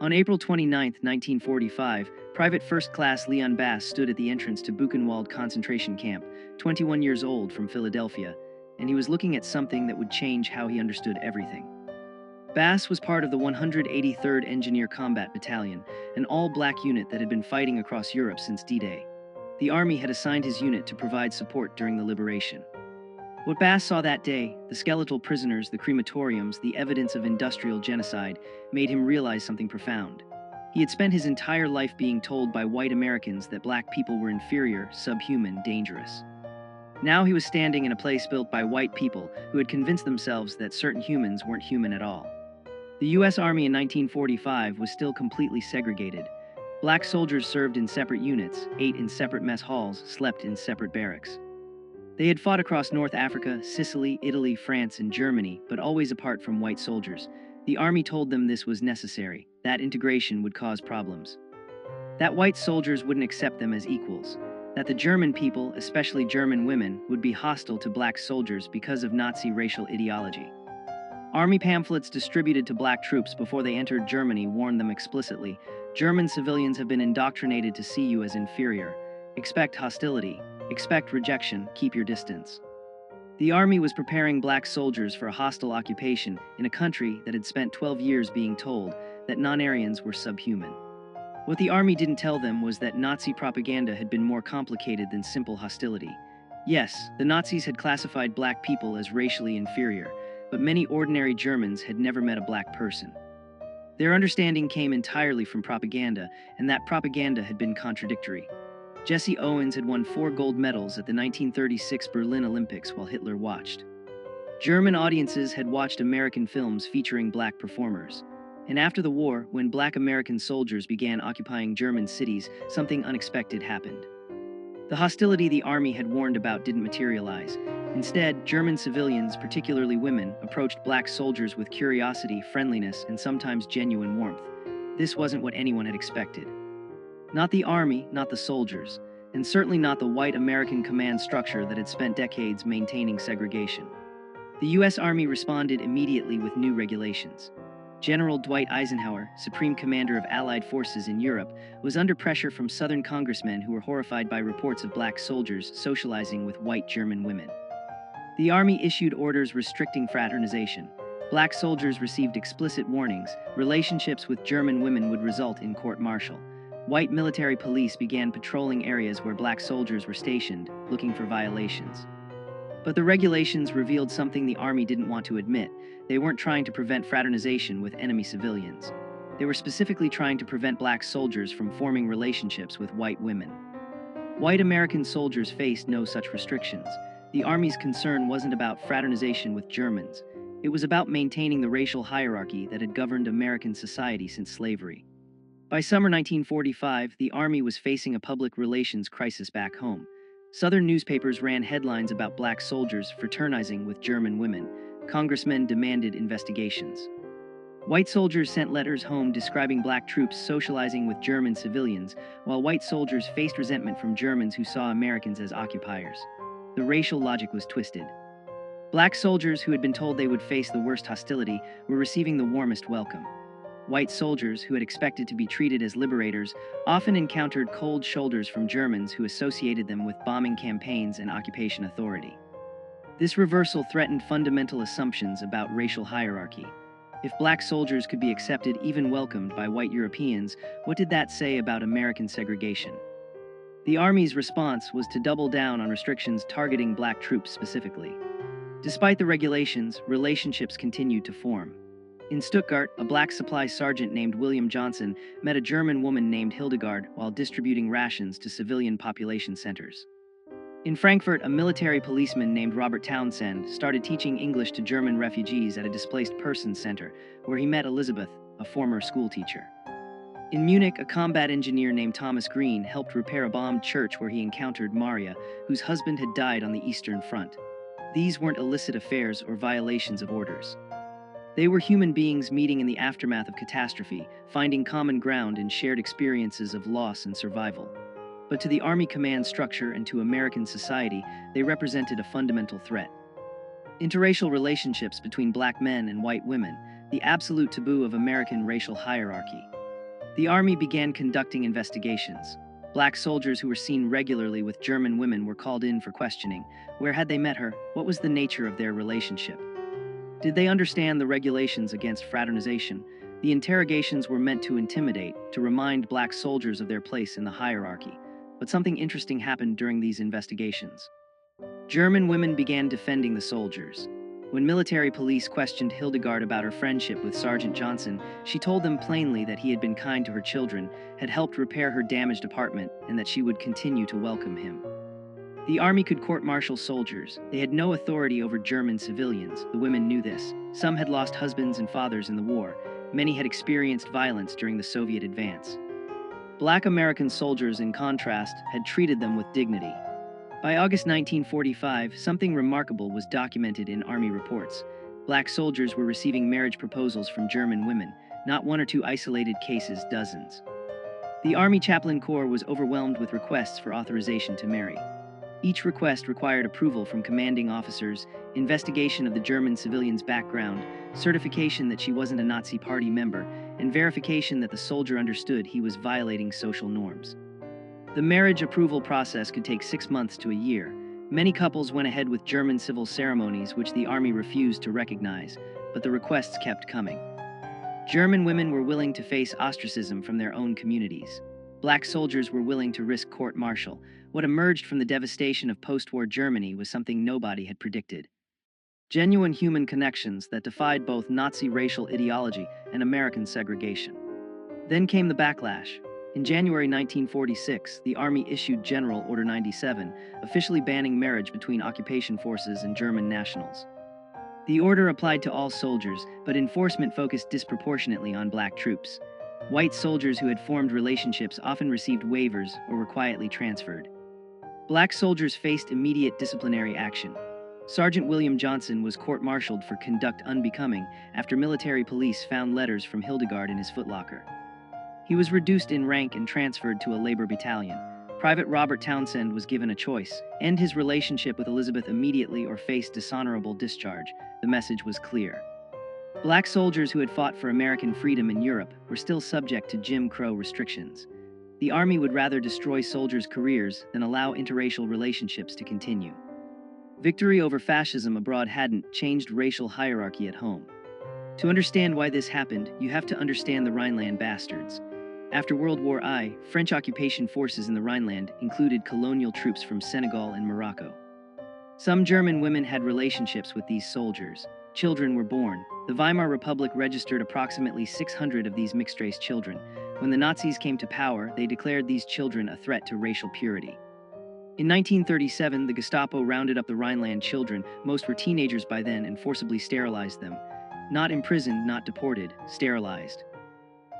On April 29, 1945, Private First Class Leon Bass stood at the entrance to Buchenwald concentration camp, 21 years old, from Philadelphia, and he was looking at something that would change how he understood everything. Bass was part of the 183rd Engineer Combat Battalion, an all-black unit that had been fighting across Europe since D-Day. The Army had assigned his unit to provide support during the liberation. What Bass saw that day, the skeletal prisoners, the crematoriums, the evidence of industrial genocide, made him realize something profound. He had spent his entire life being told by white Americans that black people were inferior, subhuman, dangerous. Now he was standing in a place built by white people who had convinced themselves that certain humans weren't human at all. The U.S. Army in 1945 was still completely segregated. Black soldiers served in separate units, ate in separate mess halls, slept in separate barracks. They had fought across North Africa, Sicily, Italy, France, and Germany, but always apart from white soldiers. The Army told them this was necessary, that integration would cause problems. That white soldiers wouldn't accept them as equals. That the German people, especially German women, would be hostile to black soldiers because of Nazi racial ideology. Army pamphlets distributed to black troops before they entered Germany warned them explicitly, German civilians have been indoctrinated to see you as inferior. Expect hostility. Expect rejection, keep your distance. The Army was preparing black soldiers for a hostile occupation in a country that had spent 12 years being told that non-Aryans were subhuman. What the Army didn't tell them was that Nazi propaganda had been more complicated than simple hostility. Yes, the Nazis had classified black people as racially inferior, but many ordinary Germans had never met a black person. Their understanding came entirely from propaganda, and that propaganda had been contradictory. Jesse Owens had won 4 gold medals at the 1936 Berlin Olympics while Hitler watched. German audiences had watched American films featuring black performers. And after the war, when black American soldiers began occupying German cities, something unexpected happened. The hostility the Army had warned about didn't materialize. Instead, German civilians, particularly women, approached black soldiers with curiosity, friendliness, and sometimes genuine warmth. This wasn't what anyone had expected. Not the Army, not the soldiers, and certainly not the white American command structure that had spent decades maintaining segregation. The U.S. Army responded immediately with new regulations. General Dwight Eisenhower, Supreme Commander of Allied forces in Europe, was under pressure from Southern congressmen who were horrified by reports of black soldiers socializing with white German women. The Army issued orders restricting fraternization. Black soldiers received explicit warnings. Relationships with German women would result in court-martial. White military police began patrolling areas where black soldiers were stationed, looking for violations. But the regulations revealed something the Army didn't want to admit. They weren't trying to prevent fraternization with enemy civilians. They were specifically trying to prevent black soldiers from forming relationships with white women. White American soldiers faced no such restrictions. The Army's concern wasn't about fraternization with Germans. It was about maintaining the racial hierarchy that had governed American society since slavery. By summer 1945, the Army was facing a public relations crisis back home. Southern newspapers ran headlines about black soldiers fraternizing with German women. Congressmen demanded investigations. White soldiers sent letters home describing black troops socializing with German civilians, while white soldiers faced resentment from Germans who saw Americans as occupiers. The racial logic was twisted. Black soldiers who had been told they would face the worst hostility were receiving the warmest welcome. White soldiers, who had expected to be treated as liberators, often encountered cold shoulders from Germans who associated them with bombing campaigns and occupation authority. This reversal threatened fundamental assumptions about racial hierarchy. If black soldiers could be accepted, even welcomed, by white Europeans, what did that say about American segregation? The Army's response was to double down on restrictions targeting black troops specifically. Despite the regulations, relationships continued to form. In Stuttgart, a black supply sergeant named William Johnson met a German woman named Hildegard while distributing rations to civilian population centers. In Frankfurt, a military policeman named Robert Townsend started teaching English to German refugees at a displaced persons center, where he met Elizabeth, a former schoolteacher. In Munich, a combat engineer named Thomas Green helped repair a bombed church where he encountered Maria, whose husband had died on the Eastern Front. These weren't illicit affairs or violations of orders. They were human beings meeting in the aftermath of catastrophe, finding common ground in shared experiences of loss and survival. But to the Army command structure and to American society, they represented a fundamental threat. Interracial relationships between black men and white women, the absolute taboo of American racial hierarchy. The army began conducting investigations. Black soldiers who were seen regularly with German women were called in for questioning. Where had they met her? What was the nature of their relationship? Did they understand the regulations against fraternization? The interrogations were meant to intimidate, to remind black soldiers of their place in the hierarchy. But something interesting happened during these investigations. German women began defending the soldiers. When military police questioned Hildegard about her friendship with Sergeant Johnson, she told them plainly that he had been kind to her children, had helped repair her damaged apartment, and that she would continue to welcome him. The army could court-martial soldiers. They had no authority over German civilians. The women knew this. Some had lost husbands and fathers in the war. Many had experienced violence during the Soviet advance. Black American soldiers, in contrast, had treated them with dignity. By August 1945, something remarkable was documented in Army reports. Black soldiers were receiving marriage proposals from German women, not one or two isolated cases, dozens. The Army Chaplain Corps was overwhelmed with requests for authorization to marry. Each request required approval from commanding officers, investigation of the German civilian's background, certification that she wasn't a Nazi Party member, and verification that the soldier understood he was violating social norms. The marriage approval process could take 6 months to a year. Many couples went ahead with German civil ceremonies which the army refused to recognize, but the requests kept coming. German women were willing to face ostracism from their own communities. Black soldiers were willing to risk court-martial. What emerged from the devastation of post-war Germany was something nobody had predicted. Genuine human connections that defied both Nazi racial ideology and American segregation. Then came the backlash. In January 1946, the Army issued General Order 97, officially banning marriage between occupation forces and German nationals. The order applied to all soldiers, but enforcement focused disproportionately on black troops. White soldiers who had formed relationships often received waivers or were quietly transferred. Black soldiers faced immediate disciplinary action. Sergeant William Johnson was court-martialed for conduct unbecoming after military police found letters from Hildegard in his footlocker. He was reduced in rank and transferred to a labor battalion. Private Robert Townsend was given a choice: end his relationship with Elizabeth immediately or face dishonorable discharge. The message was clear. Black soldiers who had fought for American freedom in Europe were still subject to Jim Crow restrictions. The Army would rather destroy soldiers' careers than allow interracial relationships to continue. Victory over fascism abroad hadn't changed racial hierarchy at home. To understand why this happened, you have to understand the Rhineland bastards. After World War I, French occupation forces in the Rhineland included colonial troops from Senegal and Morocco. Some German women had relationships with these soldiers. Children were born. The Weimar Republic registered approximately 600 of these mixed-race children. When the Nazis came to power, they declared these children a threat to racial purity. In 1937, the Gestapo rounded up the Rhineland children, most were teenagers by then, and forcibly sterilized them. Not imprisoned, not deported, sterilized.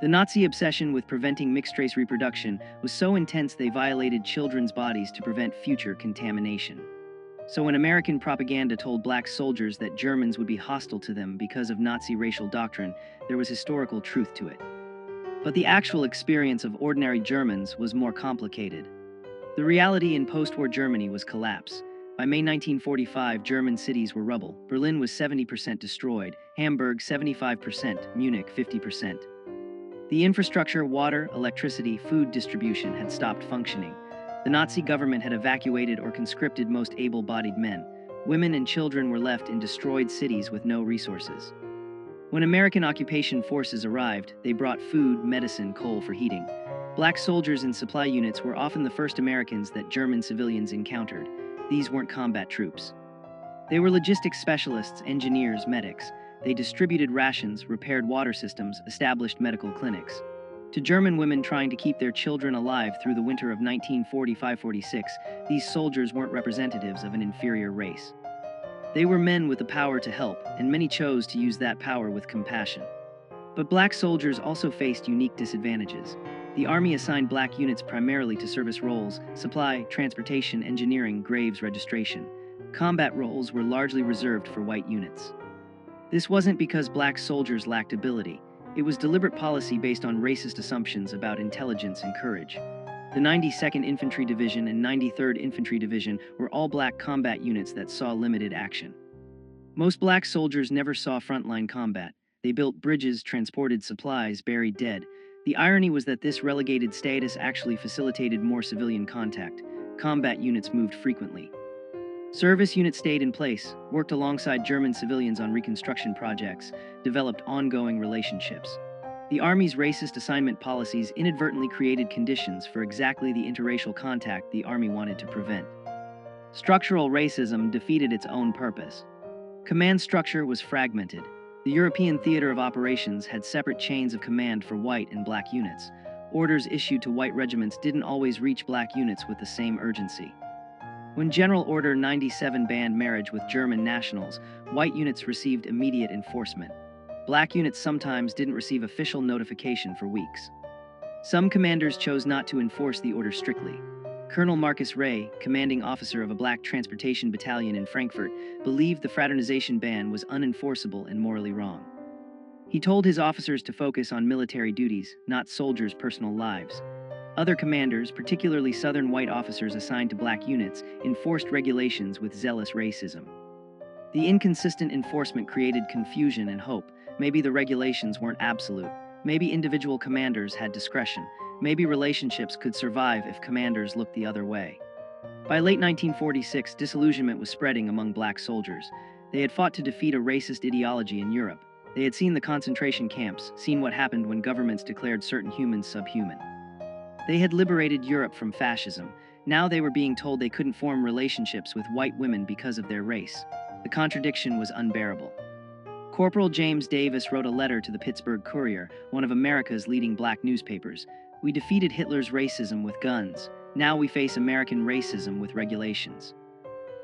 The Nazi obsession with preventing mixed-race reproduction was so intense they violated children's bodies to prevent future contamination. So when American propaganda told black soldiers that Germans would be hostile to them because of Nazi racial doctrine, there was historical truth to it. But the actual experience of ordinary Germans was more complicated. The reality in post-war Germany was collapse. By May 1945, German cities were rubble. Berlin was 70% destroyed, Hamburg 75%, Munich 50%. The infrastructure, water, electricity, food distribution had stopped functioning. The Nazi government had evacuated or conscripted most able-bodied men. Women and children were left in destroyed cities with no resources. When American occupation forces arrived, they brought food, medicine, coal for heating. Black soldiers in supply units were often the first Americans that German civilians encountered. These weren't combat troops. They were logistics specialists, engineers, medics. They distributed rations, repaired water systems, established medical clinics. To German women trying to keep their children alive through the winter of 1945-46, these soldiers weren't representatives of an inferior race. They were men with the power to help, and many chose to use that power with compassion. But black soldiers also faced unique disadvantages. The Army assigned black units primarily to service roles: supply, transportation, engineering, graves registration. Combat roles were largely reserved for white units. This wasn't because black soldiers lacked ability. It was deliberate policy based on racist assumptions about intelligence and courage. The 92nd Infantry Division and 93rd Infantry Division were all black combat units that saw limited action. Most black soldiers never saw frontline combat. They built bridges, transported supplies, buried dead. The irony was that this relegated status actually facilitated more civilian contact. Combat units moved frequently. Service units stayed in place, worked alongside German civilians on reconstruction projects, developed ongoing relationships. The Army's racist assignment policies inadvertently created conditions for exactly the interracial contact the Army wanted to prevent. Structural racism defeated its own purpose. Command structure was fragmented. The European theater of operations had separate chains of command for white and black units. Orders issued to white regiments didn't always reach black units with the same urgency. When General Order 97 banned marriage with German nationals, white units received immediate enforcement. Black units sometimes didn't receive official notification for weeks. Some commanders chose not to enforce the order strictly. Colonel Marcus Ray, commanding officer of a black transportation battalion in Frankfurt, believed the fraternization ban was unenforceable and morally wrong. He told his officers to focus on military duties, not soldiers' personal lives. Other commanders, particularly Southern white officers assigned to black units, enforced regulations with zealous racism. The inconsistent enforcement created confusion and hope. Maybe the regulations weren't absolute. Maybe individual commanders had discretion. Maybe relationships could survive if commanders looked the other way. By late 1946, disillusionment was spreading among black soldiers. They had fought to defeat a racist ideology in Europe. They had seen the concentration camps, seen what happened when governments declared certain humans subhuman. They had liberated Europe from fascism. Now they were being told they couldn't form relationships with white women because of their race. The contradiction was unbearable. Corporal James Davis wrote a letter to the Pittsburgh Courier, one of America's leading black newspapers. "We defeated Hitler's racism with guns. Now we face American racism with regulations."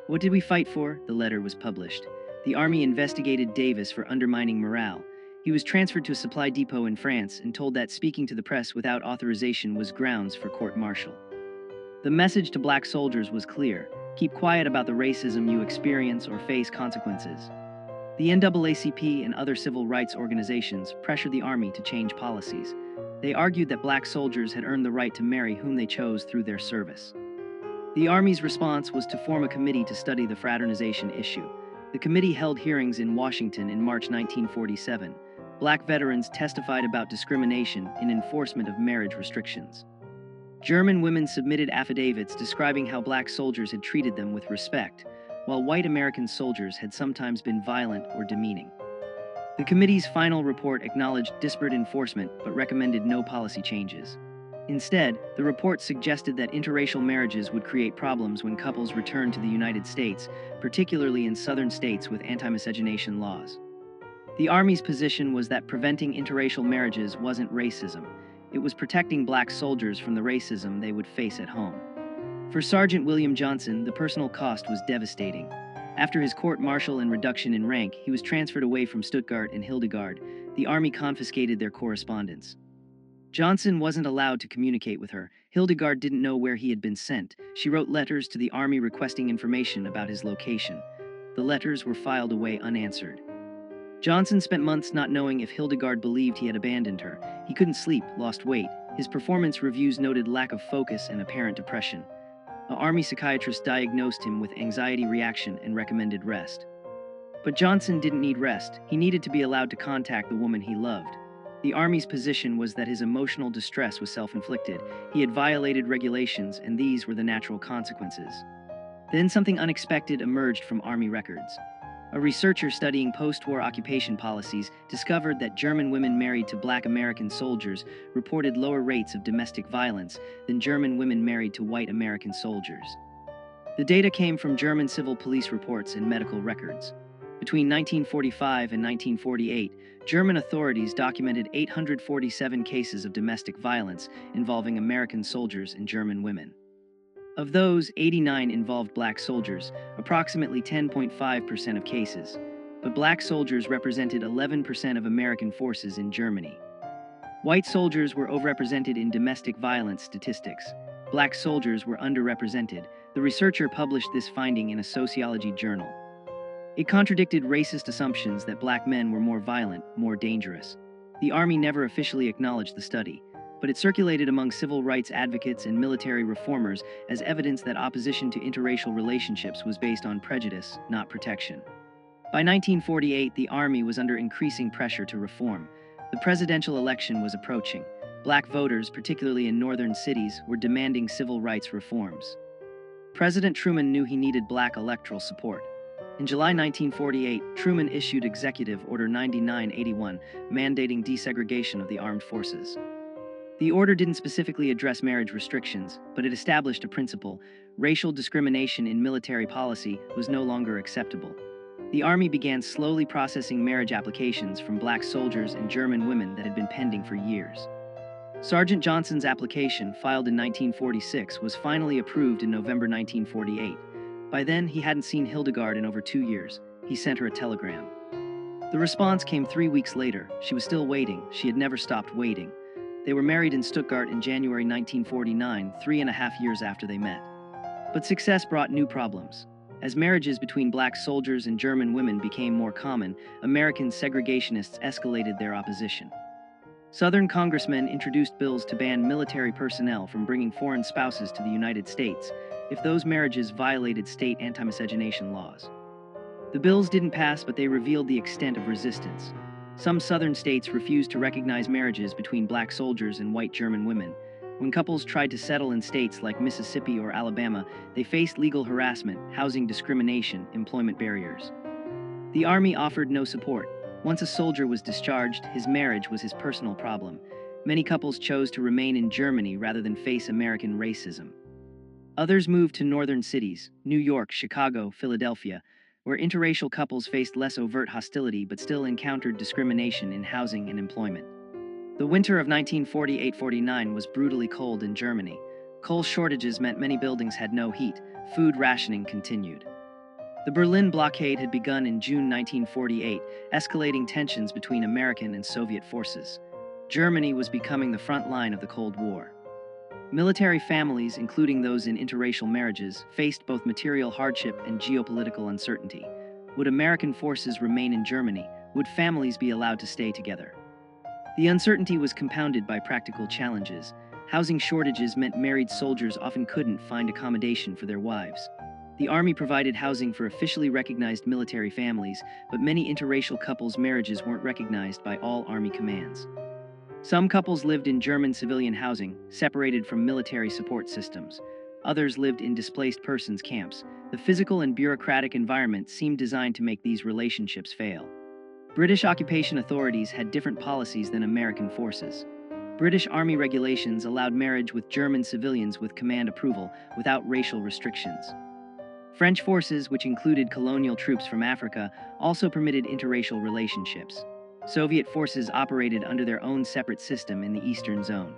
What did we fight for? The letter was published. The Army investigated Davis for undermining morale. He was transferred to a supply depot in France and told that speaking to the press without authorization was grounds for court-martial. The message to black soldiers was clear: keep quiet about the racism you experience or face consequences. The NAACP and other civil rights organizations pressured the Army to change policies. They argued that black soldiers had earned the right to marry whom they chose through their service. The Army's response was to form a committee to study the fraternization issue. The committee held hearings in Washington in March 1947. Black veterans testified about discrimination in enforcement of marriage restrictions. German women submitted affidavits describing how black soldiers had treated them with respect, while white American soldiers had sometimes been violent or demeaning. The committee's final report acknowledged disparate enforcement but recommended no policy changes. Instead, the report suggested that interracial marriages would create problems when couples returned to the United States, particularly in southern states with anti-miscegenation laws. The Army's position was that preventing interracial marriages wasn't racism. It was protecting black soldiers from the racism they would face at home. For Sergeant William Johnson, the personal cost was devastating. After his court-martial and reduction in rank, he was transferred away from Stuttgart and Hildegard. The Army confiscated their correspondence. Johnson wasn't allowed to communicate with her. Hildegard didn't know where he had been sent. She wrote letters to the Army requesting information about his location. The letters were filed away unanswered. Johnson spent months not knowing if Hildegard believed he had abandoned her. He couldn't sleep, lost weight. His performance reviews noted lack of focus and apparent depression. An Army psychiatrist diagnosed him with anxiety reaction and recommended rest. But Johnson didn't need rest. He needed to be allowed to contact the woman he loved. The Army's position was that his emotional distress was self-inflicted. He had violated regulations, and these were the natural consequences. Then something unexpected emerged from Army records. A researcher studying post-war occupation policies discovered that German women married to black American soldiers reported lower rates of domestic violence than German women married to white American soldiers. The data came from German civil police reports and medical records. Between 1945 and 1948, German authorities documented 847 cases of domestic violence involving American soldiers and German women. Of those, 89 involved black soldiers, approximately 10.5% of cases. But black soldiers represented 11% of American forces in Germany. White soldiers were overrepresented in domestic violence statistics. Black soldiers were underrepresented. The researcher published this finding in a sociology journal. It contradicted racist assumptions that black men were more violent, more dangerous. The Army never officially acknowledged the study, but it circulated among civil rights advocates and military reformers as evidence that opposition to interracial relationships was based on prejudice, not protection. By 1948, the Army was under increasing pressure to reform. The presidential election was approaching. Black voters, particularly in northern cities, were demanding civil rights reforms. President Truman knew he needed black electoral support. In July 1948, Truman issued Executive Order 9981, mandating desegregation of the armed forces. The order didn't specifically address marriage restrictions, but it established a principle: racial discrimination in military policy was no longer acceptable. The Army began slowly processing marriage applications from black soldiers and German women that had been pending for years. Sergeant Johnson's application, filed in 1946, was finally approved in November 1948. By then, he hadn't seen Hildegard in over 2 years. He sent her a telegram. The response came 3 weeks later. She was still waiting. She had never stopped waiting. They were married in Stuttgart in January 1949, 3.5 years after they met. But success brought new problems. As marriages between black soldiers and German women became more common, American segregationists escalated their opposition. Southern congressmen introduced bills to ban military personnel from bringing foreign spouses to the United States if those marriages violated state anti-miscegenation laws. The bills didn't pass, but they revealed the extent of resistance. Some southern states refused to recognize marriages between black soldiers and white German women. When couples tried to settle in states like Mississippi or Alabama, they faced legal harassment, housing discrimination, employment barriers. The Army offered no support. Once a soldier was discharged, his marriage was his personal problem. Many couples chose to remain in Germany rather than face American racism. Others moved to northern cities, New York, Chicago, Philadelphia, where interracial couples faced less overt hostility but still encountered discrimination in housing and employment. The winter of 1948-49 was brutally cold in Germany. Coal shortages meant many buildings had no heat. Food rationing continued. The Berlin blockade had begun in June 1948, escalating tensions between American and Soviet forces. Germany was becoming the front line of the Cold War. Military families, including those in interracial marriages, faced both material hardship and geopolitical uncertainty. Would American forces remain in Germany? Would families be allowed to stay together? The uncertainty was compounded by practical challenges. Housing shortages meant married soldiers often couldn't find accommodation for their wives. The Army provided housing for officially recognized military families, but many interracial couples' marriages weren't recognized by all Army commands. Some couples lived in German civilian housing, separated from military support systems. Others lived in displaced persons camps. The physical and bureaucratic environment seemed designed to make these relationships fail. British occupation authorities had different policies than American forces. British Army regulations allowed marriage with German civilians with command approval, without racial restrictions. French forces, which included colonial troops from Africa, also permitted interracial relationships. Soviet forces operated under their own separate system in the Eastern Zone.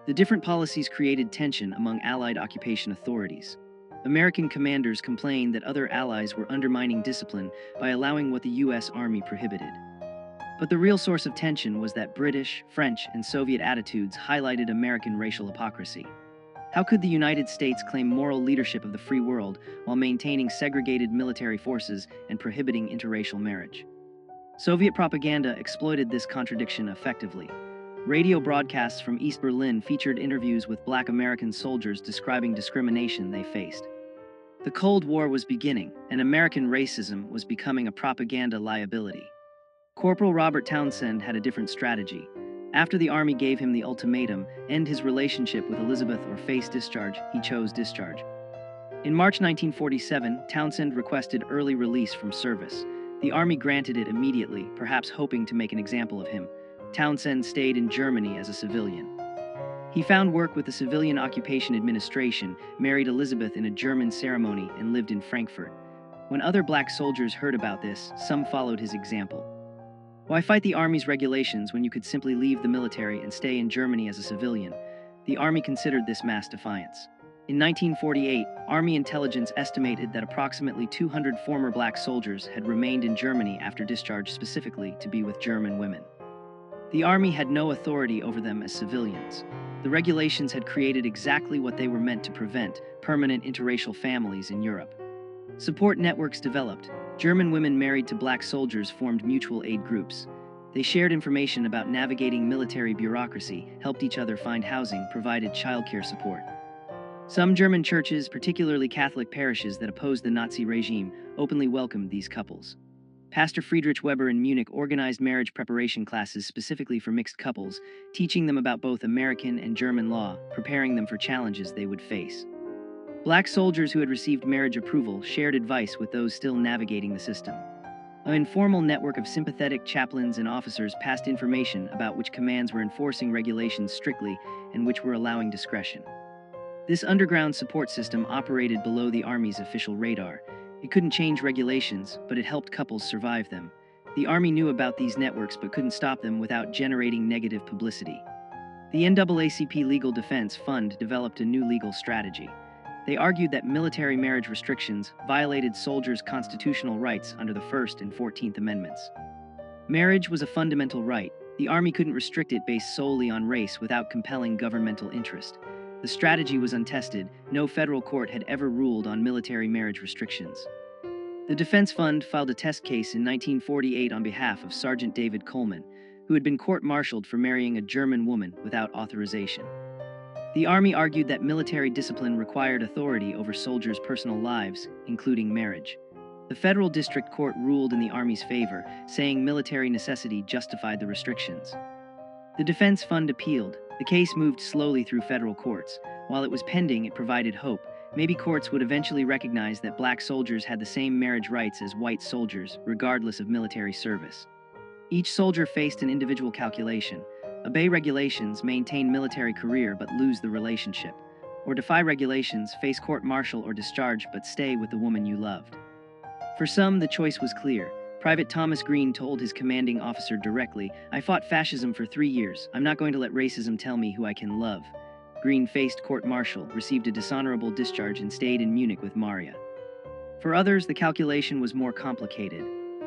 The different policies created tension among Allied occupation authorities. American commanders complained that other allies were undermining discipline by allowing what the U.S. Army prohibited. But the real source of tension was that British, French, and Soviet attitudes highlighted American racial hypocrisy. How could the United States claim moral leadership of the free world while maintaining segregated military forces and prohibiting interracial marriage? Soviet propaganda exploited this contradiction effectively. Radio broadcasts from East Berlin featured interviews with black American soldiers describing discrimination they faced. The Cold War was beginning, and American racism was becoming a propaganda liability. Corporal Robert Townsend had a different strategy. After the Army gave him the ultimatum, end his relationship with Elizabeth or face discharge, he chose discharge. In March 1947, Townsend requested early release from service. The Army granted it immediately, perhaps hoping to make an example of him. Townsend stayed in Germany as a civilian. He found work with the Civilian Occupation Administration, married Elizabeth in a German ceremony, and lived in Frankfurt. When other black soldiers heard about this, some followed his example. Why fight the Army's regulations when you could simply leave the military and stay in Germany as a civilian? The Army considered this mass defiance. In 1948, Army intelligence estimated that approximately 200 former black soldiers had remained in Germany after discharge, specifically to be with German women. The Army had no authority over them as civilians. The regulations had created exactly what they were meant to prevent: permanent interracial families in Europe. Support networks developed. German women married to black soldiers formed mutual aid groups. They shared information about navigating military bureaucracy, helped each other find housing, provided childcare support. Some German churches, particularly Catholic parishes that opposed the Nazi regime, openly welcomed these couples. Pastor Friedrich Weber in Munich organized marriage preparation classes specifically for mixed couples, teaching them about both American and German law, preparing them for challenges they would face. Black soldiers who had received marriage approval shared advice with those still navigating the system. An informal network of sympathetic chaplains and officers passed information about which commands were enforcing regulations strictly and which were allowing discretion. This underground support system operated below the Army's official radar. It couldn't change regulations, but it helped couples survive them. The Army knew about these networks but couldn't stop them without generating negative publicity. The NAACP Legal Defense Fund developed a new legal strategy. They argued that military marriage restrictions violated soldiers' constitutional rights under the First and 14th Amendments. Marriage was a fundamental right. The Army couldn't restrict it based solely on race without compelling governmental interest. The strategy was untested. No federal court had ever ruled on military marriage restrictions. The Defense Fund filed a test case in 1948 on behalf of Sergeant David Coleman, who had been court-martialed for marrying a German woman without authorization. The Army argued that military discipline required authority over soldiers' personal lives, including marriage. The federal district court ruled in the Army's favor, saying military necessity justified the restrictions. The Defense Fund appealed. The case moved slowly through federal courts. While it was pending, it provided hope. Maybe courts would eventually recognize that black soldiers had the same marriage rights as white soldiers, regardless of military service. Each soldier faced an individual calculation. Obey regulations, maintain military career but lose the relationship. Or defy regulations, face court-martial or discharge but stay with the woman you loved. For some, the choice was clear. Private Thomas Green told his commanding officer directly, "I fought fascism for 3 years. I'm not going to let racism tell me who I can love." Green faced court-martial, received a dishonorable discharge and stayed in Munich with Maria. For others, the calculation was more complicated.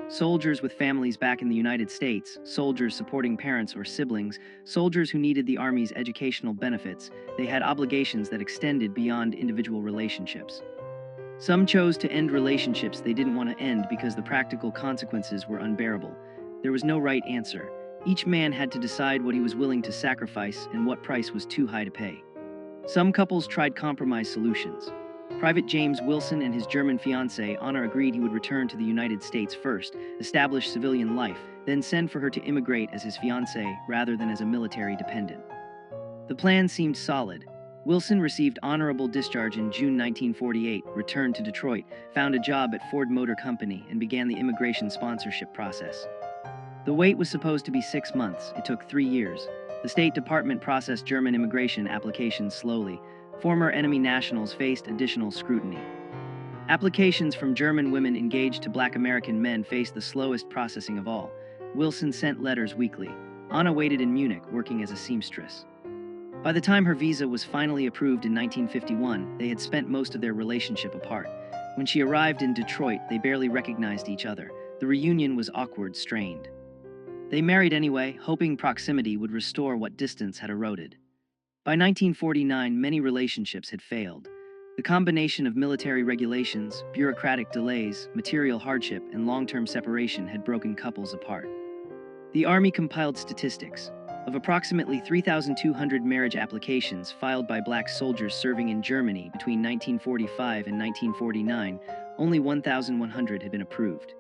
Soldiers with families back in the United States, soldiers supporting parents or siblings, soldiers who needed the Army's educational benefits, they had obligations that extended beyond individual relationships. Some chose to end relationships they didn't want to end because the practical consequences were unbearable. There was no right answer. Each man had to decide what he was willing to sacrifice and what price was too high to pay. Some couples tried compromise solutions. Private James Wilson and his German fiancée Anna agreed he would return to the United States first, establish civilian life, then send for her to immigrate as his fiancée rather than as a military dependent. The plan seemed solid. Wilson received honorable discharge in June 1948, returned to Detroit, found a job at Ford Motor Company, and began the immigration sponsorship process. The wait was supposed to be 6 months. It took 3 years. The State Department processed German immigration applications slowly. Former enemy nationals faced additional scrutiny. Applications from German women engaged to black American men faced the slowest processing of all. Wilson sent letters weekly. Anna waited in Munich, working as a seamstress. By the time her visa was finally approved in 1951, they had spent most of their relationship apart. When she arrived in Detroit, they barely recognized each other. The reunion was awkward, strained. They married anyway, hoping proximity would restore what distance had eroded. By 1949, many relationships had failed. The combination of military regulations, bureaucratic delays, material hardship, and long-term separation had broken couples apart. The Army compiled statistics. Of approximately 3,200 marriage applications filed by black soldiers serving in Germany between 1945 and 1949, only 1,100 had been approved.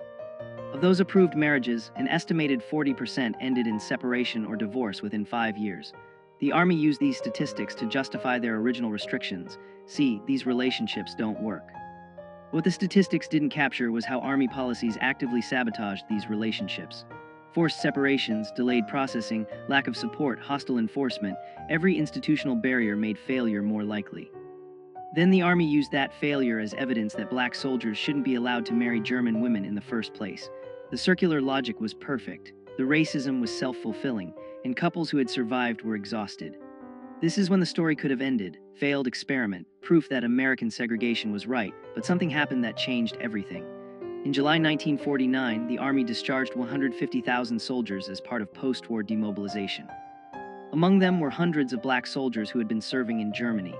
Of those approved marriages, an estimated 40% ended in separation or divorce within 5 years. The Army used these statistics to justify their original restrictions. See, these relationships don't work. What the statistics didn't capture was how Army policies actively sabotaged these relationships. Forced separations, delayed processing, lack of support, hostile enforcement, every institutional barrier made failure more likely. Then the Army used that failure as evidence that black soldiers shouldn't be allowed to marry German women in the first place. The circular logic was perfect. The racism was self-fulfilling, and couples who had survived were exhausted. This is when the story could have ended. Failed experiment, proof that American segregation was right, but something happened that changed everything. In July 1949, the Army discharged 150,000 soldiers as part of post-war demobilization. Among them were hundreds of black soldiers who had been serving in Germany.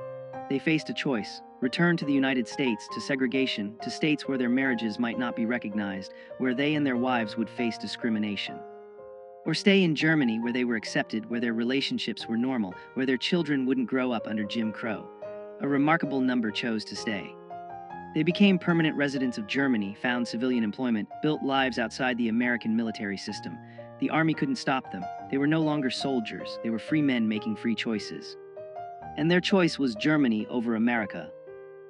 They faced a choice: return to the United States, to segregation, to states where their marriages might not be recognized, where they and their wives would face discrimination. Or stay in Germany, where they were accepted, where their relationships were normal, where their children wouldn't grow up under Jim Crow. A remarkable number chose to stay. They became permanent residents of Germany, found civilian employment, built lives outside the American military system. The army couldn't stop them. They were no longer soldiers, they were free men making free choices. And their choice was Germany over America.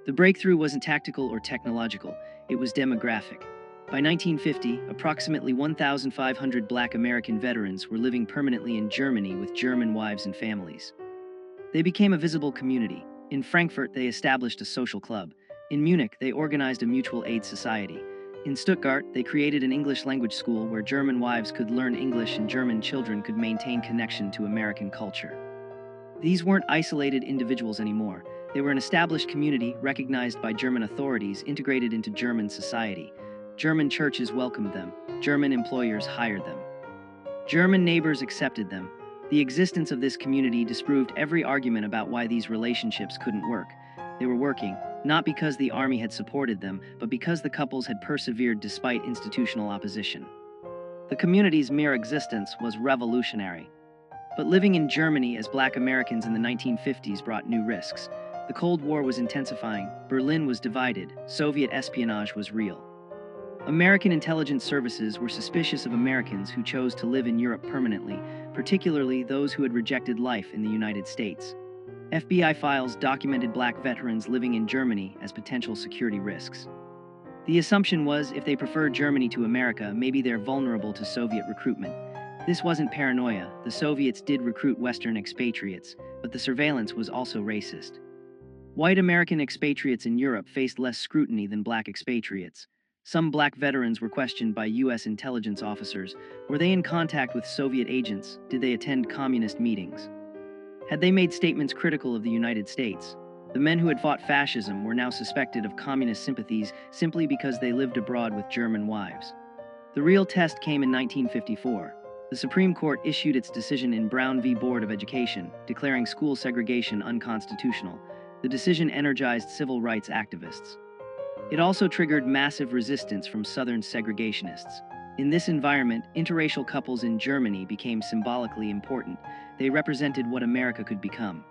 The breakthrough wasn't tactical or technological, it was demographic. By 1950, approximately 1,500 Black American veterans were living permanently in Germany with German wives and families. They became a visible community. In Frankfurt, they established a social club. In Munich, they organized a mutual aid society. In Stuttgart, they created an English language school where German wives could learn English and German children could maintain connection to American culture. These weren't isolated individuals anymore. They were an established community recognized by German authorities, integrated into German society. German churches welcomed them. German employers hired them. German neighbors accepted them. The existence of this community disproved every argument about why these relationships couldn't work. They were working, not because the army had supported them, but because the couples had persevered despite institutional opposition. The community's mere existence was revolutionary. But living in Germany as Black Americans in the 1950s brought new risks. The Cold War was intensifying, Berlin was divided, Soviet espionage was real. American intelligence services were suspicious of Americans who chose to live in Europe permanently, particularly those who had rejected life in the United States. FBI files documented Black veterans living in Germany as potential security risks. The assumption was if they prefer Germany to America, maybe they're vulnerable to Soviet recruitment. This wasn't paranoia. The Soviets did recruit Western expatriates, but the surveillance was also racist. White American expatriates in Europe faced less scrutiny than Black expatriates. Some Black veterans were questioned by U.S. intelligence officers. Were they in contact with Soviet agents? Did they attend communist meetings? Had they made statements critical of the United States? The men who had fought fascism were now suspected of communist sympathies simply because they lived abroad with German wives. The real test came in 1954. The Supreme Court issued its decision in Brown v. Board of Education, declaring school segregation unconstitutional. The decision energized civil rights activists. It also triggered massive resistance from Southern segregationists. In this environment, interracial couples in Germany became symbolically important. They represented what America could become.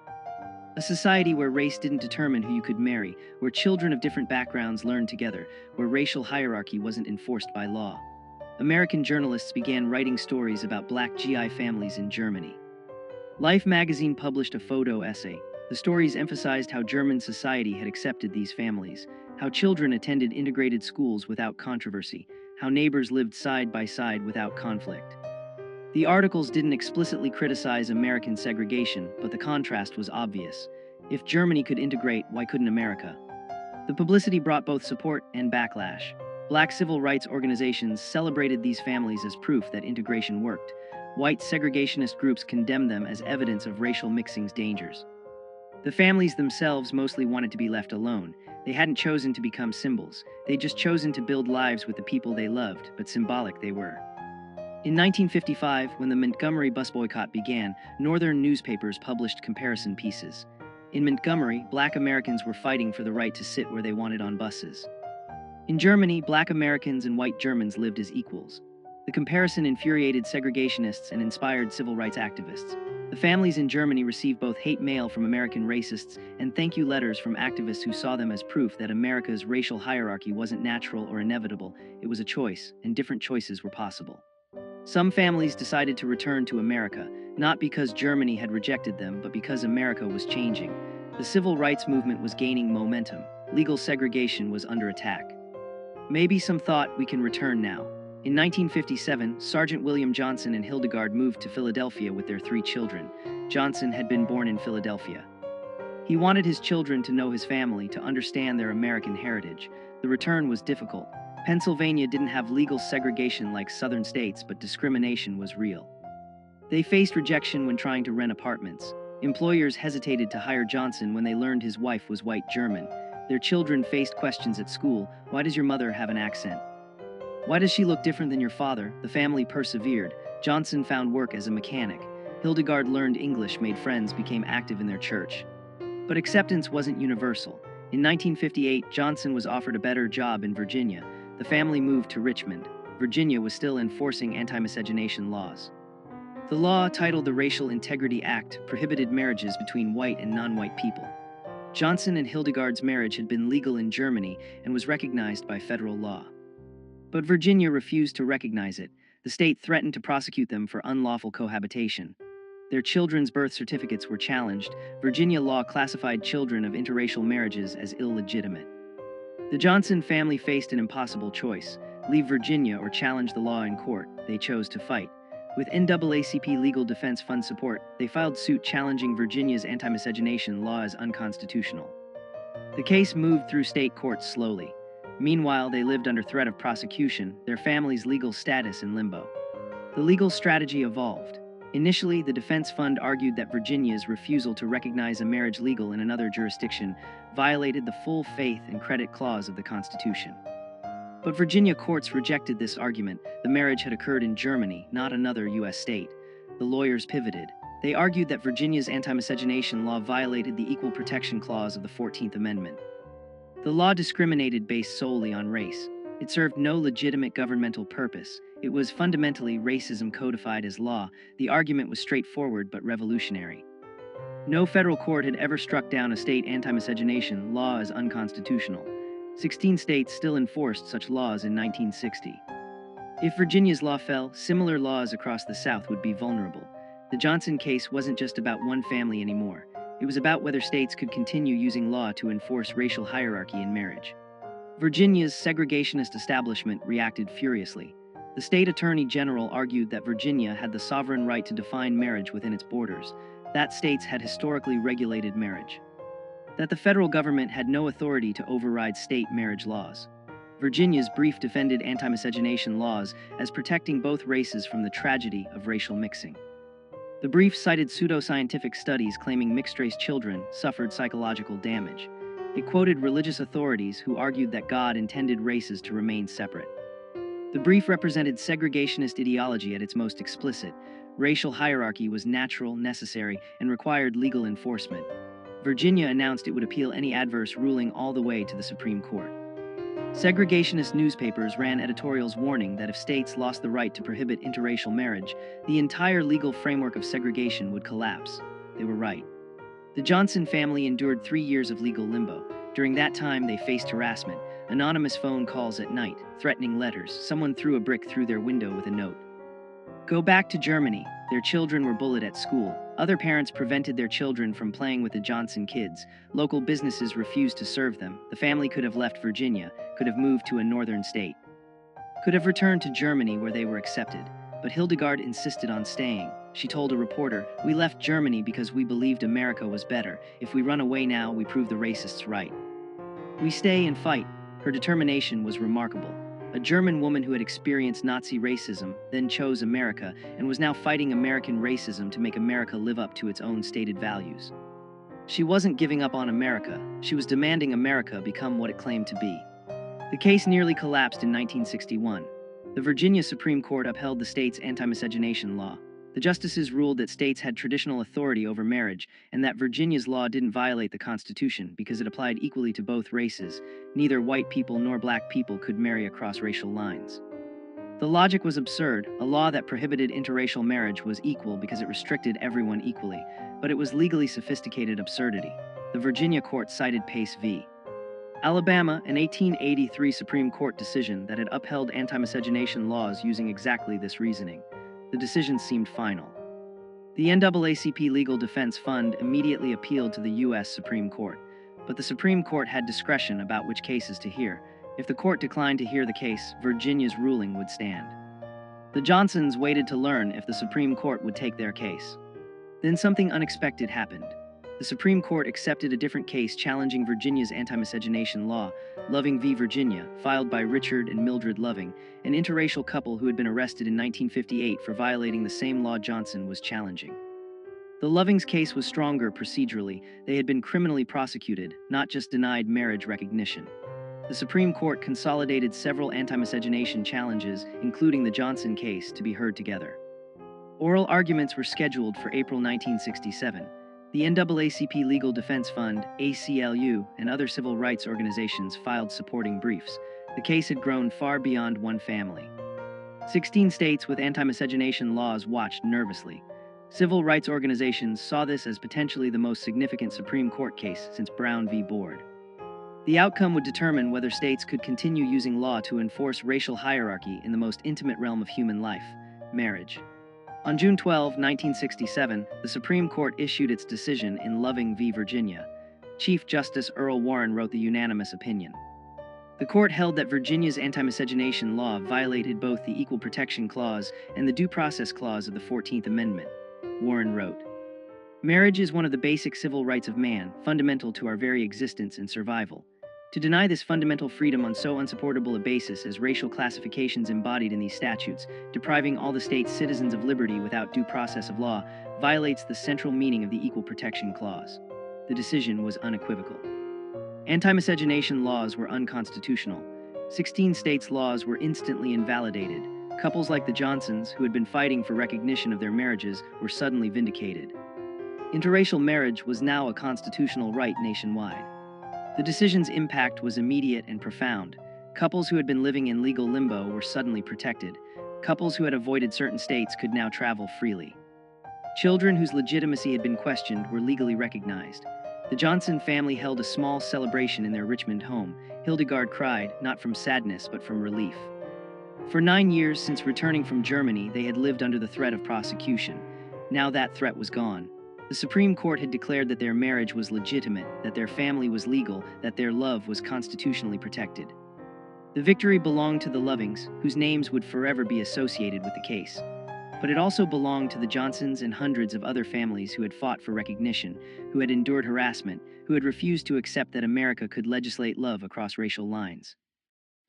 A society where race didn't determine who you could marry, where children of different backgrounds learned together, where racial hierarchy wasn't enforced by law. American journalists began writing stories about Black GI families in Germany. Life magazine published a photo essay. The stories emphasized how German society had accepted these families, how children attended integrated schools without controversy, how neighbors lived side by side without conflict. The articles didn't explicitly criticize American segregation, but the contrast was obvious. If Germany could integrate, why couldn't America? The publicity brought both support and backlash. Black civil rights organizations celebrated these families as proof that integration worked. White segregationist groups condemned them as evidence of racial mixing's dangers. The families themselves mostly wanted to be left alone. They hadn't chosen to become symbols. They'd just chosen to build lives with the people they loved, but symbolic they were. In 1955, when the Montgomery bus boycott began, Northern newspapers published comparison pieces. In Montgomery, Black Americans were fighting for the right to sit where they wanted on buses. In Germany, Black Americans and white Germans lived as equals. The comparison infuriated segregationists and inspired civil rights activists. The families in Germany received both hate mail from American racists and thank you letters from activists who saw them as proof that America's racial hierarchy wasn't natural or inevitable, it was a choice, and different choices were possible. Some families decided to return to America, not because Germany had rejected them, but because America was changing. The civil rights movement was gaining momentum. Legal segregation was under attack. Maybe some thought we can return now. In 1957, Sergeant William Johnson and Hildegard moved to Philadelphia with their 3 children. Johnson had been born in Philadelphia. He wanted his children to know his family, to understand their American heritage. The return was difficult. Pennsylvania didn't have legal segregation like southern states, but discrimination was real. They faced rejection when trying to rent apartments. Employers hesitated to hire Johnson when they learned his wife was white German. Their children faced questions at school. Why does your mother have an accent? Why does she look different than your father? The family persevered. Johnson found work as a mechanic. Hildegard learned English, made friends, became active in their church. But acceptance wasn't universal. In 1958, Johnson was offered a better job in Virginia. The family moved to Richmond. Virginia was still enforcing anti-miscegenation laws. The law, titled the Racial Integrity Act, prohibited marriages between white and non-white people. Johnson and Hildegard's marriage had been legal in Germany and was recognized by federal law. But Virginia refused to recognize it. The state threatened to prosecute them for unlawful cohabitation. Their children's birth certificates were challenged. Virginia law classified children of interracial marriages as illegitimate. The Johnson family faced an impossible choice: leave Virginia or challenge the law in court. They chose to fight. With NAACP Legal Defense Fund support, they filed suit challenging Virginia's anti-miscegenation law as unconstitutional. The case moved through state courts slowly. Meanwhile, they lived under threat of prosecution, their family's legal status in limbo. The legal strategy evolved. Initially, the defense fund argued that Virginia's refusal to recognize a marriage legal in another jurisdiction violated the full faith and credit clause of the Constitution. But Virginia courts rejected this argument. The marriage had occurred in Germany, not another U.S. state. The lawyers pivoted. They argued that Virginia's anti-miscegenation law violated the Equal Protection Clause of the 14th Amendment. The law discriminated based solely on race. It served no legitimate governmental purpose. It was fundamentally racism codified as law. The argument was straightforward but revolutionary. No federal court had ever struck down a state anti-miscegenation law as unconstitutional. 16 states still enforced such laws in 1960. If Virginia's law fell, similar laws across the South would be vulnerable. The Johnson case wasn't just about one family anymore. It was about whether states could continue using law to enforce racial hierarchy in marriage. Virginia's segregationist establishment reacted furiously. The state attorney general argued that Virginia had the sovereign right to define marriage within its borders, that states had historically regulated marriage, that the federal government had no authority to override state marriage laws. Virginia's brief defended anti-miscegenation laws as protecting both races from the tragedy of racial mixing. The brief cited pseudoscientific studies claiming mixed-race children suffered psychological damage. It quoted religious authorities who argued that God intended races to remain separate. The brief represented segregationist ideology at its most explicit. Racial hierarchy was natural, necessary, and required legal enforcement. Virginia announced it would appeal any adverse ruling all the way to the Supreme Court. Segregationist newspapers ran editorials warning that if states lost the right to prohibit interracial marriage, the entire legal framework of segregation would collapse. They were right. The Johnson family endured 3 years of legal limbo. During that time, they faced harassment, anonymous phone calls at night, threatening letters. Someone threw a brick through their window with a note. Go back to Germany. Their children were bullied at school. Other parents prevented their children from playing with the Johnson kids. Local businesses refused to serve them. The family could have left Virginia, could have moved to a northern state, could have returned to Germany where they were accepted. But Hildegard insisted on staying. She told a reporter, "We left Germany because we believed America was better. If we run away now, we prove the racists right. We stay and fight." Her determination was remarkable. A German woman who had experienced Nazi racism, then chose America, and was now fighting American racism to make America live up to its own stated values. She wasn't giving up on America. She was demanding America become what it claimed to be. The case nearly collapsed in 1961. The Virginia Supreme Court upheld the state's anti-miscegenation law. The justices ruled that states had traditional authority over marriage and that Virginia's law didn't violate the Constitution because it applied equally to both races. Neither white people nor black people could marry across racial lines. The logic was absurd. A law that prohibited interracial marriage was equal because it restricted everyone equally, but it was legally sophisticated absurdity. The Virginia court cited Pace v. Alabama, an 1883 Supreme Court decision that had upheld anti-miscegenation laws using exactly this reasoning. The decision seemed final. The NAACP Legal Defense Fund immediately appealed to the U.S. Supreme Court, but the Supreme Court had discretion about which cases to hear. If the court declined to hear the case, Virginia's ruling would stand. The Johnsons waited to learn if the Supreme Court would take their case. Then something unexpected happened. The Supreme Court accepted a different case challenging Virginia's anti-miscegenation law, Loving v. Virginia, filed by Richard and Mildred Loving, an interracial couple who had been arrested in 1958 for violating the same law Johnson was challenging. The Lovings' case was stronger procedurally. They had been criminally prosecuted, not just denied marriage recognition. The Supreme Court consolidated several anti-miscegenation challenges, including the Johnson case, to be heard together. Oral arguments were scheduled for April 1967. The NAACP Legal Defense Fund, ACLU, and other civil rights organizations filed supporting briefs. The case had grown far beyond one family. 16 states with anti-miscegenation laws watched nervously. Civil rights organizations saw this as potentially the most significant Supreme Court case since Brown v. Board. The outcome would determine whether states could continue using law to enforce racial hierarchy in the most intimate realm of human life, marriage. On June 12, 1967, the Supreme Court issued its decision in Loving v. Virginia. Chief Justice Earl Warren wrote the unanimous opinion. The court held that Virginia's anti-miscegenation law violated both the Equal Protection Clause and the Due Process Clause of the 14th Amendment. Warren wrote, "Marriage is one of the basic civil rights of man, fundamental to our very existence and survival. To deny this fundamental freedom on so unsupportable a basis as racial classifications embodied in these statutes, depriving all the state's citizens of liberty without due process of law, violates the central meaning of the Equal Protection Clause." The decision was unequivocal. Anti-miscegenation laws were unconstitutional. 16 states' laws were instantly invalidated. Couples like the Johnsons, who had been fighting for recognition of their marriages, were suddenly vindicated. Interracial marriage was now a constitutional right nationwide. The decision's impact was immediate and profound. Couples who had been living in legal limbo were suddenly protected. Couples who had avoided certain states could now travel freely. Children whose legitimacy had been questioned were legally recognized. The Johnson family held a small celebration in their Richmond home. Hildegard cried, not from sadness, but from relief. For 9 years since returning from Germany, they had lived under the threat of prosecution. Now that threat was gone. The Supreme Court had declared that their marriage was legitimate, that their family was legal, that their love was constitutionally protected. The victory belonged to the Lovings, whose names would forever be associated with the case. But it also belonged to the Johnsons and hundreds of other families who had fought for recognition, who had endured harassment, who had refused to accept that America could legislate love across racial lines.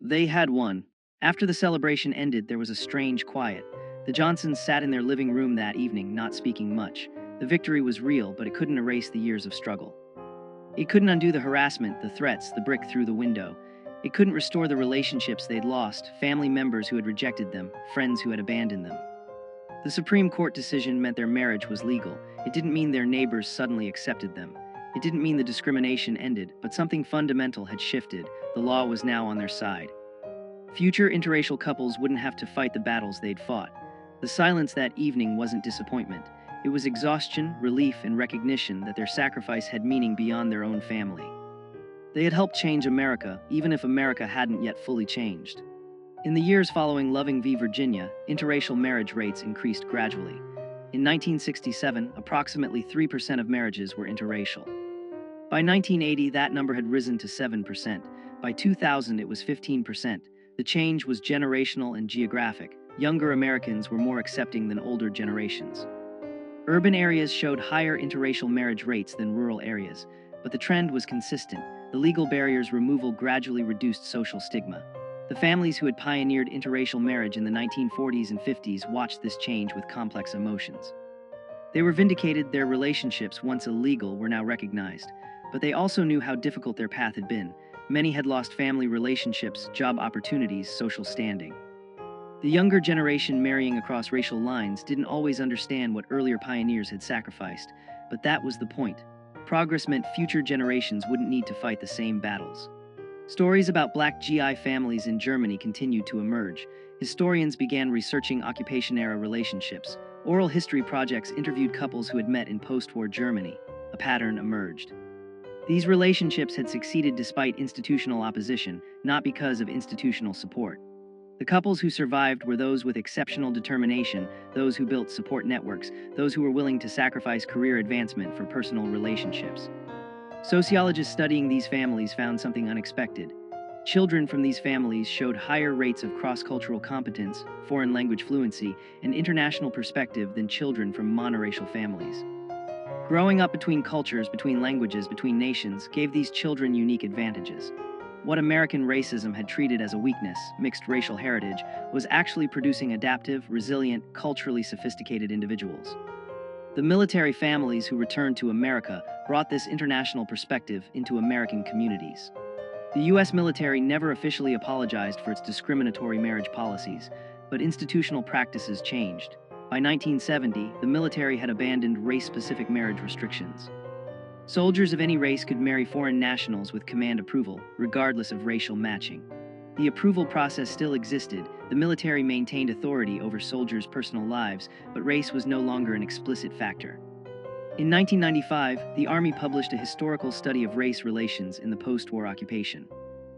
They had won. After the celebration ended, there was a strange quiet. The Johnsons sat in their living room that evening, not speaking much. The victory was real, but it couldn't erase the years of struggle. It couldn't undo the harassment, the threats, the brick through the window. It couldn't restore the relationships they'd lost, family members who had rejected them, friends who had abandoned them. The Supreme Court decision meant their marriage was legal. It didn't mean their neighbors suddenly accepted them. It didn't mean the discrimination ended, but something fundamental had shifted. The law was now on their side. Future interracial couples wouldn't have to fight the battles they'd fought. The silence that evening wasn't disappointment. It was exhaustion, relief, and recognition that their sacrifice had meaning beyond their own family. They had helped change America, even if America hadn't yet fully changed. In the years following Loving v. Virginia, interracial marriage rates increased gradually. In 1967, approximately 3% of marriages were interracial. By 1980, that number had risen to 7%. By 2000, it was 15%. The change was generational and geographic. Younger Americans were more accepting than older generations. Urban areas showed higher interracial marriage rates than rural areas, but the trend was consistent. The legal barriers' removal gradually reduced social stigma. The families who had pioneered interracial marriage in the 1940s and 50s watched this change with complex emotions. They were vindicated. Their relationships, once illegal, were now recognized, but they also knew how difficult their path had been. Many had lost family relationships, job opportunities, social standing. The younger generation marrying across racial lines didn't always understand what earlier pioneers had sacrificed, but that was the point. Progress meant future generations wouldn't need to fight the same battles. Stories about Black GI families in Germany continued to emerge. Historians began researching occupation-era relationships. Oral history projects interviewed couples who had met in post-war Germany. A pattern emerged. These relationships had succeeded despite institutional opposition, not because of institutional support. The couples who survived were those with exceptional determination, those who built support networks, those who were willing to sacrifice career advancement for personal relationships. Sociologists studying these families found something unexpected. Children from these families showed higher rates of cross-cultural competence, foreign language fluency, and international perspective than children from monoracial families. Growing up between cultures, between languages, between nations, gave these children unique advantages. What American racism had treated as a weakness, mixed racial heritage, was actually producing adaptive, resilient, culturally sophisticated individuals. The military families who returned to America brought this international perspective into American communities. The U.S. military never officially apologized for its discriminatory marriage policies, but institutional practices changed. By 1970, the military had abandoned race-specific marriage restrictions. Soldiers of any race could marry foreign nationals with command approval, regardless of racial matching. The approval process still existed, the military maintained authority over soldiers' personal lives, but race was no longer an explicit factor. In 1995, the Army published a historical study of race relations in the post-war occupation.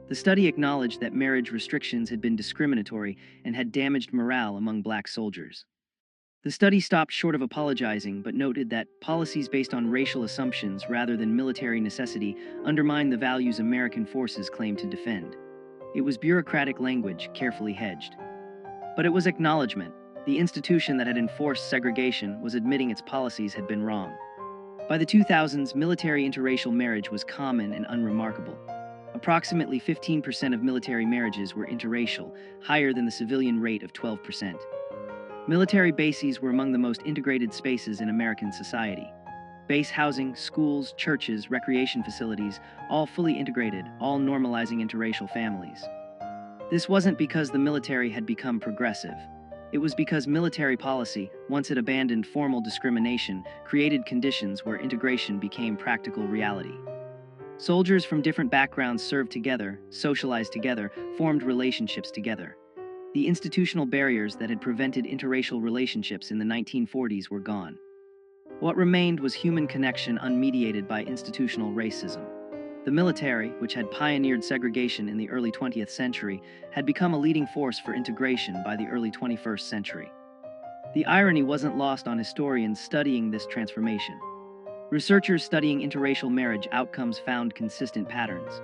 The study acknowledged that marriage restrictions had been discriminatory and had damaged morale among black soldiers. The study stopped short of apologizing but noted that policies based on racial assumptions rather than military necessity undermined the values American forces claimed to defend. It was bureaucratic language, carefully hedged. But it was acknowledgement. The institution that had enforced segregation was admitting its policies had been wrong. By the 2000s, military interracial marriage was common and unremarkable. Approximately 15% of military marriages were interracial, higher than the civilian rate of 12%. Military bases were among the most integrated spaces in American society. Base housing, schools, churches, recreation facilities, all fully integrated, all normalizing interracial families. This wasn't because the military had become progressive. It was because military policy, once it abandoned formal discrimination, created conditions where integration became practical reality. Soldiers from different backgrounds served together, socialized together, formed relationships together. The institutional barriers that had prevented interracial relationships in the 1940s were gone. What remained was human connection unmediated by institutional racism. The military, which had pioneered segregation in the early 20th century, had become a leading force for integration by the early 21st century. The irony wasn't lost on historians studying this transformation. Researchers studying interracial marriage outcomes found consistent patterns.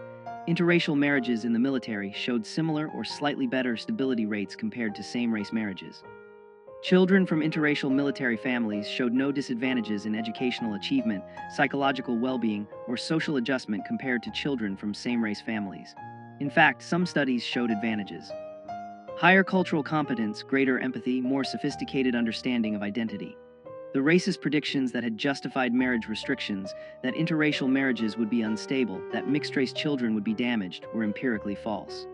Interracial marriages in the military showed similar or slightly better stability rates compared to same-race marriages. Children from interracial military families showed no disadvantages in educational achievement, psychological well-being, or social adjustment compared to children from same-race families. In fact, some studies showed advantages. Higher cultural competence, greater empathy, more sophisticated understanding of identity. The racist predictions that had justified marriage restrictions, that interracial marriages would be unstable, that mixed-race children would be damaged, were empirically false.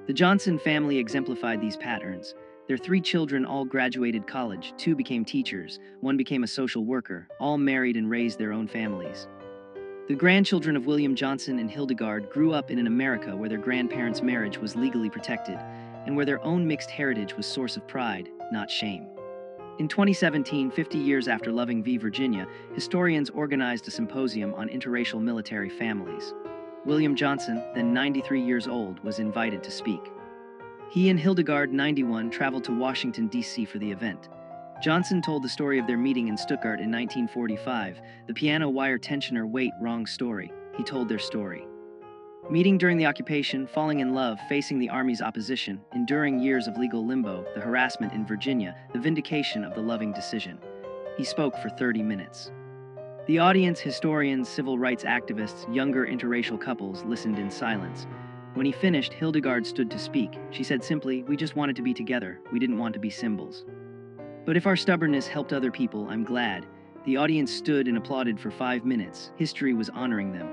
The Johnson family exemplified these patterns. Their 3 children all graduated college, 2 became teachers, 1 became a social worker, all married and raised their own families. The grandchildren of William Johnson and Hildegard grew up in an America where their grandparents' marriage was legally protected, and where their own mixed heritage was source of pride, not shame. In 2017, 50 years after Loving v. Virginia, historians organized a symposium on interracial military families. William Johnson, then 93 years old, was invited to speak. He and Hildegard, 91, traveled to Washington, D.C. for the event. Johnson told the story of their meeting in Stuttgart in 1945, the piano wire tensioner Wait, Wrong Story. He told their story. Meeting during the occupation, falling in love, facing the Army's opposition, enduring years of legal limbo, the harassment in Virginia, the vindication of the Loving decision. He spoke for 30 minutes. The audience, historians, civil rights activists, younger interracial couples, listened in silence. When he finished, Hildegard stood to speak. She said simply, "We just wanted to be together. We didn't want to be symbols. But if our stubbornness helped other people, I'm glad." The audience stood and applauded for 5 minutes. History was honoring them.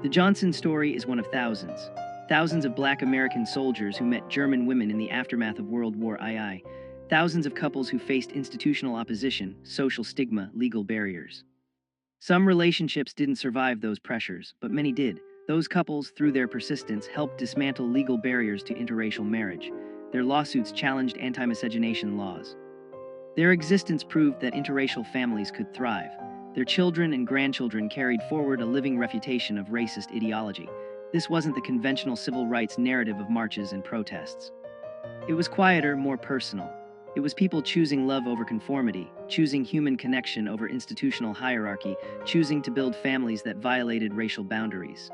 The Johnson story is one of thousands. Thousands of black American soldiers who met German women in the aftermath of World War II. Thousands of couples who faced institutional opposition, social stigma, legal barriers. Some relationships didn't survive those pressures, but many did. Those couples, through their persistence, helped dismantle legal barriers to interracial marriage. Their lawsuits challenged anti-miscegenation laws. Their existence proved that interracial families could thrive. Their children and grandchildren carried forward a living refutation of racist ideology. This wasn't the conventional civil rights narrative of marches and protests. It was quieter, more personal. It was people choosing love over conformity, choosing human connection over institutional hierarchy, choosing to build families that violated racial boundaries.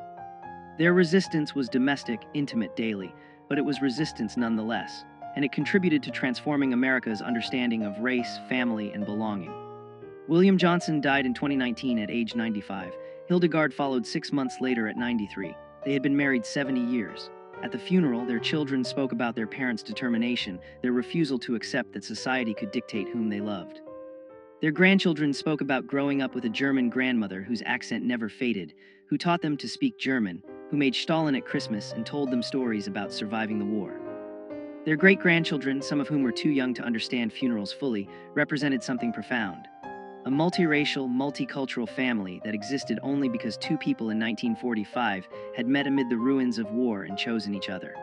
Their resistance was domestic, intimate, daily, but it was resistance nonetheless, and it contributed to transforming America's understanding of race, family, and belonging. William Johnson died in 2019 at age 95. Hildegard followed 6 months later at 93. They had been married 70 years. At the funeral, their children spoke about their parents' determination, their refusal to accept that society could dictate whom they loved. Their grandchildren spoke about growing up with a German grandmother whose accent never faded, who taught them to speak German, who made Stalin at Christmas and told them stories about surviving the war. Their great-grandchildren, some of whom were too young to understand funerals fully, represented something profound. A multiracial, multicultural family that existed only because 2 people in 1945 had met amid the ruins of war and chosen each other.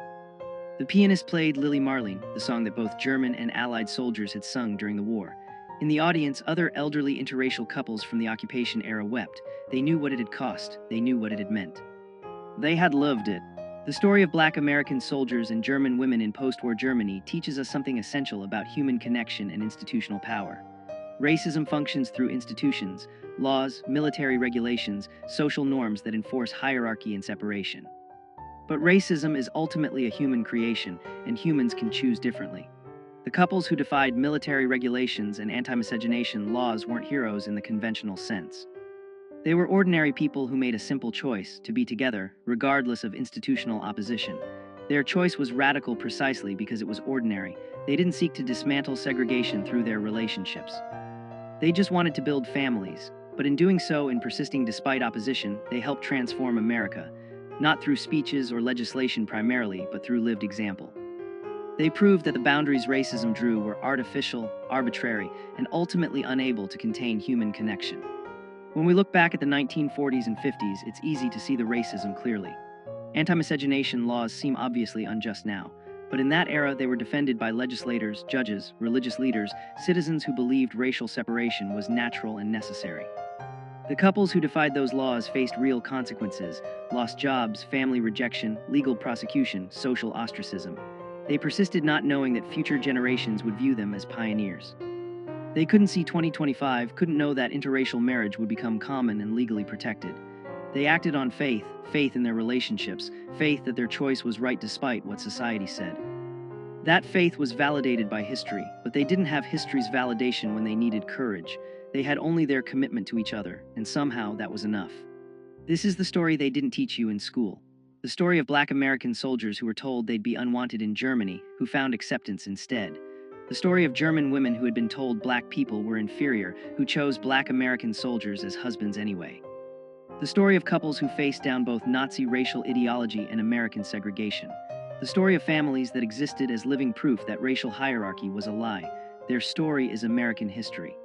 The pianist played Lily Marleen, the song that both German and Allied soldiers had sung during the war. In the audience, other elderly interracial couples from the occupation era wept. They knew what it had cost. They knew what it had meant. They had loved it. The story of Black American soldiers and German women in post-war Germany teaches us something essential about human connection and institutional power. Racism functions through institutions, laws, military regulations, social norms that enforce hierarchy and separation. But racism is ultimately a human creation, and humans can choose differently. The couples who defied military regulations and anti-miscegenation laws weren't heroes in the conventional sense. They were ordinary people who made a simple choice to be together, regardless of institutional opposition. Their choice was radical precisely because it was ordinary. They didn't seek to dismantle segregation through their relationships. They just wanted to build families, but in doing so and persisting despite opposition, they helped transform America, not through speeches or legislation primarily, but through lived example. They proved that the boundaries racism drew were artificial, arbitrary, and ultimately unable to contain human connection. When we look back at the 1940s and 50s, it's easy to see the racism clearly. Anti-miscegenation laws seem obviously unjust now, but in that era they were defended by legislators, judges, religious leaders, citizens who believed racial separation was natural and necessary. The couples who defied those laws faced real consequences, lost jobs, family rejection, legal prosecution, social ostracism. They persisted not knowing that future generations would view them as pioneers. They couldn't see 2025, couldn't know that interracial marriage would become common and legally protected. They acted on faith, faith in their relationships, faith that their choice was right despite what society said. That faith was validated by history, but they didn't have history's validation when they needed courage. They had only their commitment to each other, and somehow that was enough. This is the story they didn't teach you in school. The story of Black American soldiers who were told they'd be unwanted in Germany, who found acceptance instead. The story of German women who had been told Black people were inferior, who chose Black American soldiers as husbands anyway. The story of couples who faced down both Nazi racial ideology and American segregation. The story of families that existed as living proof that racial hierarchy was a lie. Their story is American history.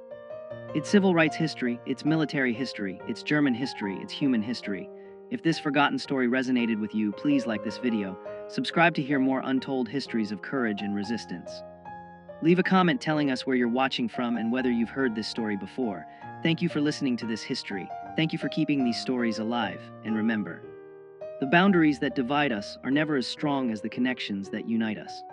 It's civil rights history, it's military history, it's German history, it's human history. If this forgotten story resonated with you, please like this video. Subscribe to hear more untold histories of courage and resistance. Leave a comment telling us where you're watching from and whether you've heard this story before. Thank you for listening to this history. Thank you for keeping these stories alive. And remember, the boundaries that divide us are never as strong as the connections that unite us.